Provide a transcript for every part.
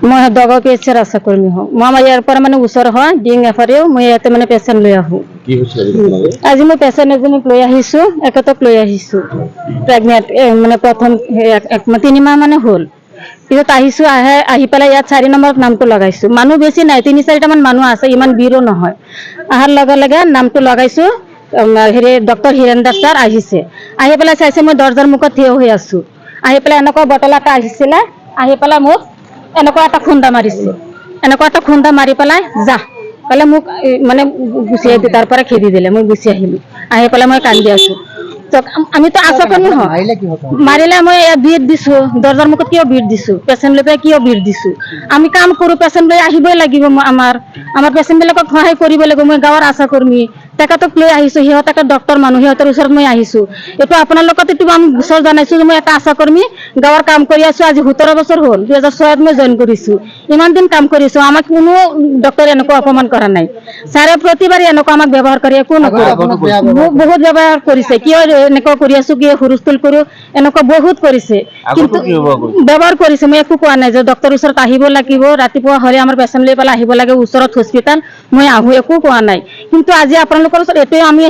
মই দগ পেচৰ আশা কৰ্মী হওঁ। মই আমাৰ ইয়াৰ পৰা মানে ওচৰ হয় ডিং এফাৰেও মই ইয়াতে মানে পেচেণ্ট লৈ আহোঁ। আজি মই পেচেণ্ট এজনীক লৈ আহিছোঁ, এখেতক লৈ আহিছোঁ প্ৰেগনেণ্ট মানে প্ৰথম 3 মাহ মানে হ'ল। পিছত আহিছোঁ, আহি পেলাই ইয়াত 4 নম্বৰত নামটো লগাইছোঁ। মানুহ বেছি নাই, 3-4টামান মানুহ আছে, ইমান ভিৰো নহয়। অহাৰ লগে লগে নামটো লগাইছোঁ, ডক্টৰ হিৰেন দাস ছাৰ আহিছে। আহি পেলাই চাইছে মই দৰ্জাৰ মুখত থিয় হৈ আছোঁ। আহি পেলাই এনেকুৱা বটল এটা আহিছিলে, আহি পেলাই মোক এনেকুৱা এটা খুন্দা মাৰিছে, এনেকুৱা এটা খুন্দা মাৰি পেলাই যা পেলাই মোক মানে গুচিয়াই তাৰ পৰা খেদি দিলে। মই গুচি আহিলোঁ, আহি পেলাই মই কান্দি আছোঁ। আমিতো আশা কৰ্মী হওঁ, মাৰিলে মই বিট দিছোঁ, দৰ্জাৰ মুখত কিয় বিট দিছোঁ, পেচেণ্ট লৈ পেলাই কিয় বিট দিছোঁ। আমি কাম কৰোঁ, পেচেণ্ট লৈ আহিবই লাগিব। আমাৰ পেচেণ্টবিলাকক সহায় কৰিব লাগিব। মই গাঁৱৰ আশা কৰ্মী, তেখেতক লৈ আহিছোঁ, সিহঁত ডক্টৰ মানুহ, সিহঁতৰ ওচৰত মই আহিছোঁ। এইটো আপোনালোকক আমি গোচৰ জনাইছোঁ যে মই এটা আশা কৰ্মী, গাঁৱৰ কাম কৰি আছোঁ। আজি 17 বছৰ হ'ল, 2006ত মই জইন কৰিছোঁ। ইমান দিন কাম কৰিছোঁ, আমাক কোনো ডক্টৰে এনেকুৱা অপমান কৰা নাই। ছাৰে প্ৰতিবাৰে এনেকুৱা আমাক ব্যৱহাৰ কৰে, একো নকৰে। বহুত ব্যৱহাৰ কৰিছে, কিয় এনেকুৱা কৰি আছোঁ, কিয় হুলস্থুল কৰোঁ, এনেকুৱা বহুত কৰিছে। কিন্তু ব্যৱহাৰ কৰিছে, মই একো কোৱা নাই যে ডক্টৰৰ ওচৰত আহিব লাগিব, ৰাতিপুৱা হ'লে আমাৰ পেচেণ্ট লৈ পেলাই আহিব লাগে ওচৰত হস্পিটাল, মই আহোঁ, একো কোৱা নাই। কিন্তু আজি আপোনালোকৰ ওচৰত এইটোৱে আমি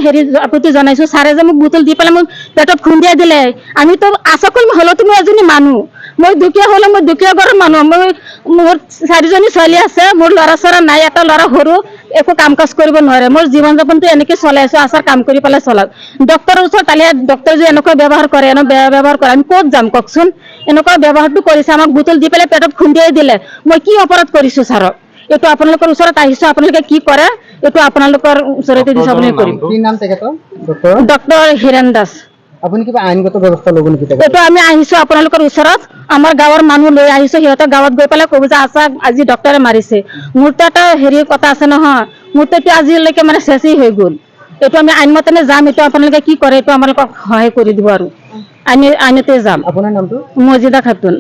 আপত্তি জনাইছোঁ, ছাৰে যে মোক বুটল দি পেলাই মোক পেটত খুন্দিয়াই দিলে। আমিতো আশা কৰ্মী হ'লেওতো মই এজনী মানুহ, মই দুখীয়া হ'লেও মই দুখীয়া ঘৰৰ মানুহ। মোৰ 4জনী ছোৱালী আছে, মোৰ ল'ৰা-ছোৱালী নাই, এটা ল'ৰা সৰু, একো কাম কাজ কৰিব নোৱাৰে। মোৰ জীৱন যাপনটো এনেকৈ চলাই আছোঁ, আশাৰ কাম কৰি পেলাই চলাওঁ। ডক্টৰৰ ওচৰত আলে ডক্টৰে যে এনেকুৱা ব্যৱহাৰ কৰে, বেয়া ব্যৱহাৰ কৰে, আমি ক'ত যাম কওকচোন। এনেকুৱা ব্যৱহাৰটো কৰিছে, আমাক বুটল দি পেলাই পেটত খুন্দিয়াই দিলে। মই কি অপৰাধ কৰিছোঁ ছাৰক? এইটো আপোনালোকৰ ওচৰত আহিছোঁ, আপোনালোকে কি কৰে এইটো আপোনালোকৰ ওচৰতে দিছোঁ। আপুনি কৰিম। কি নাম তেখেতৰ? ডক্টৰ হিৰেন দাস। আপুনি কিবা আইনগত ব্যৱস্থা ল'ব নেকি? এইটো আমি আহিছোঁ আপোনালোকৰ ওচৰত, আমাৰ গাঁৱৰ মানুহ লৈ আহিছোঁ, সিহঁতৰ গাঁৱত গৈ পেলাই ক'ব যে আশা আজি ডক্টৰে মাৰিছে। মোৰতো এটা কথা আছে নহয়, মোৰতো এইটো আজিলৈকে মানে চেচেই হৈ গ'ল। এইটো আমি আইনমতে যাম, এইটো আপোনালোকে কি কৰে এইটো আমালোকক সহায় কৰি দিব আৰু আইনতে যাম। আপোনাৰ নামটো? মজিদা খাতুন।